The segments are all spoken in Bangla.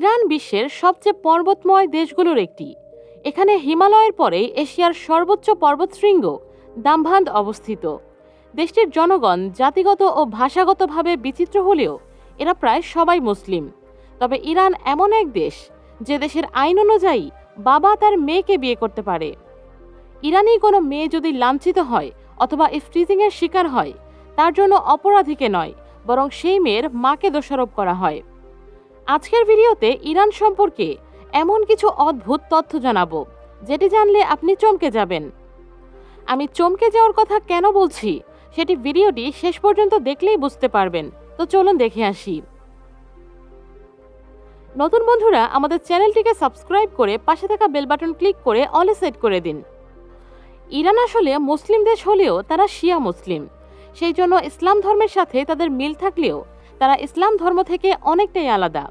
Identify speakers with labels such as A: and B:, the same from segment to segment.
A: ইরান বিশ্বের সবচেয়ে পর্বতময় দেশগুলোর একটি। এখানে হিমালয়ের পরেই এশিয়ার সর্বোচ্চ পর্বতশৃঙ্গ দামভান্দ অবস্থিত। দেশটির জনগণ জাতিগত ও ভাষাগতভাবে বিচিত্র হলেও এরা প্রায় সবাই মুসলিম। তবে ইরান এমন এক দেশ যে দেশের আইন অনুযায়ী বাবা তার মেয়েকে বিয়ে করতে পারে। ইরানি কোনো মেয়ে যদি লাঞ্ছিত হয় অথবা ইফটিজিংয়ের শিকার হয়, তার জন্য অপরাধীকে নয়, বরং সেই মেয়ের মাকে দোষারোপ করা হয়। আজকের ভিডিওতে ইরান সম্পর্কে এমন কিছু অদ্ভুত তথ্য জানাবো, যেটি জানলে আপনি চমকে যাবেন। আমি চমকে যাওয়ার কথা কেন বলছি সেটি ভিডিওটি শেষ পর্যন্ত দেখলেই বুঝতে পারবেন। তো চলুন দেখে আসি। নতুন বন্ধুরা আমাদের চ্যানেলটিকে সাবস্ক্রাইব করে পাশে থাকা বেল বাটন ক্লিক করে অলে সেট করে দিন। ইরান আসলে মুসলিম দেশ হলেও তারা শিয়া মুসলিম, সেই জন্য ইসলাম ধর্মের সাথে তাদের মিল থাকলেও তারা ইসলাম ধর্ম থেকে অনেকটাই আলাদা।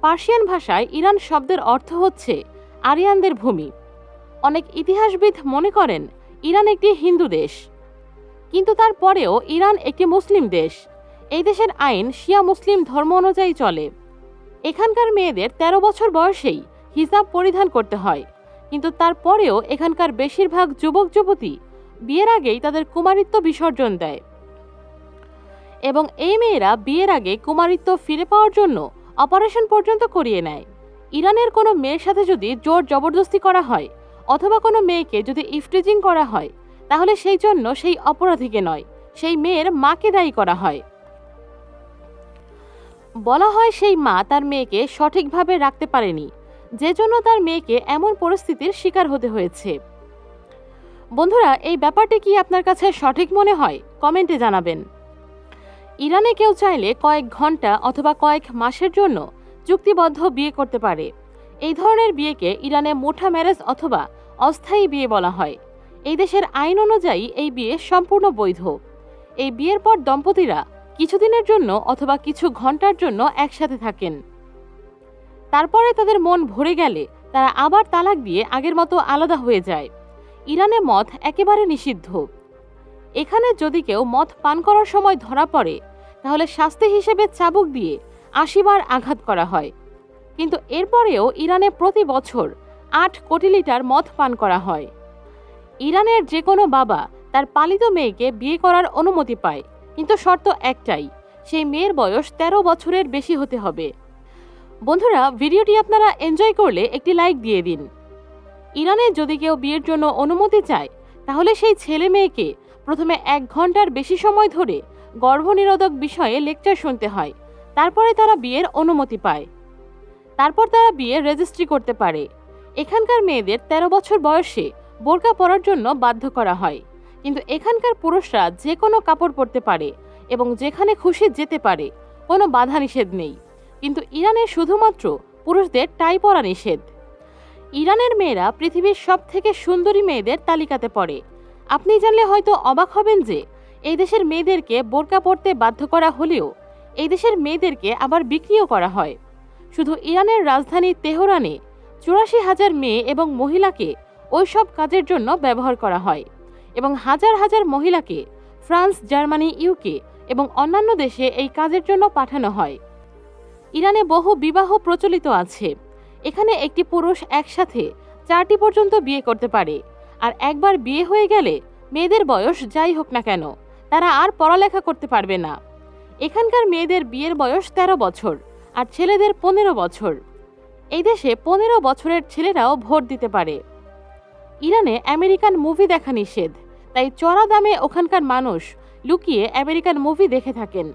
A: পার্সিয়ান ভাষায় ইরান শব্দের অর্থ হচ্ছে আরিয়ানদের ভূমি। অনেক ইতিহাসবিদ মনে করেন ইরান একটি হিন্দু দেশ, কিন্তু তারপরেও ইরান একটি মুসলিম দেশ। এই দেশের আইন শিয়া মুসলিম ধর্ম অনুযায়ী চলে। এখানকার মেয়েদের ১৩ বছর বয়সেই হিজাব পরিধান করতে হয়, কিন্তু তারপরেও এখানকার বেশিরভাগ যুবক যুবতী বিয়ের আগেই তাদের কুমারিত্ব বিসর্জন দেয়, এবং এই মেয়েরা বিয়ের আগে কুমারিত্ব ফিরে পাওয়ার জন্য অপারেশন পর্যন্ত করিয়ে নেয়। ইরানের কোনো মেয়ের সাথে যদি জোর জবরদস্তি করা হয় অথবা কোনো মেয়েকে যদি ইফটিজিং করা হয়, তাহলে সেই জন্য সেই অপরাধীকে নয়, সেই মেয়ের মাকে দায়ী করা হয়। বলা হয় সেই মা তার মেয়েকে সঠিকভাবে রাখতে পারেনি, যে জন্য তার মেয়েকে এমন পরিস্থিতির শিকার হতে হয়েছে। বন্ধুরা, এই ব্যাপারটি কি আপনার কাছে সঠিক মনে হয়? কমেন্টে জানাবেন। ইরানে কেউ চাইলে কয়েক ঘন্টা অথবা কয়েক মাসের জন্য চুক্তিবদ্ধ বিয়ে করতে পারে। এই ধরনের বিয়েকে ইরানে মুঠা ম্যারেজ অথবা অস্থায়ী বিয়ে বলা হয়। এই দেশের আইন অনুযায়ী এই বিয়ে সম্পূর্ণ বৈধ। এই বিয়ের পর দম্পতিরা কিছুদিনের জন্য অথবা কিছু ঘন্টার জন্য একসাথে থাকেন। তারপরে তাদের মন ভরে গেলে তারা আবার তালাক দিয়ে আগের মতো আলাদা হয়ে যায়। ইরানে মদ একেবারে নিষিদ্ধ। এখানে যদি কেউ মদ পান করার সময় ধরা পড়ে, তাহলে শাস্তি হিসেবে চাবুক দিয়ে ৮০ বার আঘাত করা হয়। কিন্তু এরপরেও ইরানে প্রতি বছর ৮ কোটি লিটার মদ পান করা হয়। ইরানের যে কোনো বাবা তার পালিত মেয়েকে বিয়ে করার অনুমতি পায়, কিন্তু শর্ত একটাই, সেই মেয়ের বয়স ১৩ বছরের বেশি হতে হবে। বন্ধুরা, ভিডিওটি আপনারা এনজয় করলে একটি লাইক দিয়ে দিন। ইরানে যদি কেউ বিয়ের জন্য অনুমতি চায়, তাহলে সেই ছেলে মেয়েকে প্রথমে ১ ঘন্টার বেশি সময় ধরে গর্ভনিরোধক বিষয়ে লেকচার শুনতে হয়। তারপরে তারা বিয়ের অনুমতি পায়। তারপর তারা বিয়ে রেজিস্ট্রি করতে পারে। এখানকার মেয়েদের ১৩ বছর বয়সে বোরকা পরার জন্য বাধ্য করা হয়, কিন্তু এখানকার পুরুষরা যে কোনো কাপড় পরতে পারে এবং যেখানে খুশি যেতে পারে, কোনো বাধা নিষেধ নেই। কিন্তু ইরানে শুধুমাত্র পুরুষদের টাই পরা নিষেধ। ইরানের মেয়েরা পৃথিবীর সবথেকে সুন্দরী মেয়েদের তালিকাতে পড়ে। আপনি জানলে হয়তো অবাক হবেন যে এই দেশের মেয়েদেরকে বোরকা পরতে বাধ্য করা হলেও এই দেশের মেয়েদেরকে আবার বিক্রিও করা হয়। শুধু ইরানের রাজধানী তেহরানে ৮৪,০০০ মেয়ে এবং মহিলাকে ওইসব কাজের জন্য ব্যবহার করা হয়, এবং হাজার হাজার মহিলাকে ফ্রান্স, জার্মানি, ইউকে এবং অন্যান্য দেশে এই কাজের জন্য পাঠানো হয়। ইরানে বহু বিবাহ প্রচলিত আছে। এখানে একটি পুরুষ একসাথে ৪টি পর্যন্ত বিয়ে করতে পারে, আর একবার বিয়ে হয়ে গেলে মেয়েদের বয়স যাই হোক না কেন, তারা আর পড়ালেখা করতে পারবে না। এখানকার মেয়েদের বিয়ের বয়স ১৩ বছর আর ছেলেদের ১৫ বছর। এই দেশে ১৫ বছরের ছেলেরাও ভোট দিতে পারে। ইরানে আমেরিকান মুভি দেখা নিষেধ, তাই চড়া দামে ওখানকার মানুষ লুকিয়ে আমেরিকান মুভি দেখে থাকেন।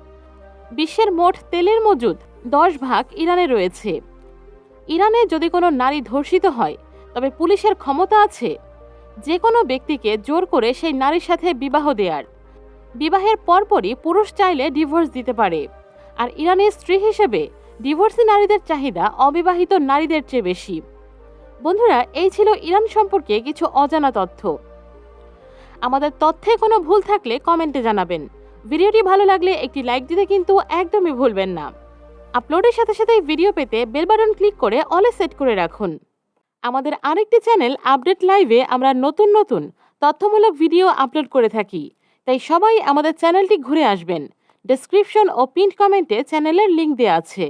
A: বিশ্বের মোট তেলের মজুদ ১০% ইরানে রয়েছে। ইরানে যদি কোনো নারী ধর্ষিত হয়, তবে পুলিশের ক্ষমতা আছে যে কোনো ব্যক্তিকে জোর করে সেই নারীর সাথে বিবাহ দেওয়ার। বিবাহের পরপরই পুরুষ চাইলে ডিভোর্স দিতে পারে। আর ইরানের স্ত্রী হিসেবে ডিভোর্সি নারীদের চাহিদা অবিবাহিত নারীদের চেয়ে বেশি। বন্ধুরা, এই ছিল ইরান সম্পর্কে কিছু অজানা তথ্য। আমাদের তথ্যে কোনো ভুল থাকলে কমেন্টে জানাবেন। ভিডিওটি ভালো লাগলে একটি লাইক দিতে কিন্তু একদমই ভুলবেন না। আপলোডের সাথে সাথে ভিডিও পেতে বেল বাটন ক্লিক করে অলে সেট করে রাখুন। আমাদের আরেকটি চ্যানেল আপডেট লাইভে আমরা নতুন নতুন তথ্যমূলক ভিডিও আপলোড করে থাকি, তাই সবাই আমাদের চ্যানেলটি ঘুরে আসবেন। ডেসক্রিপশন ও পিন কমেন্টে চ্যানেলের লিংক দেওয়া আছে।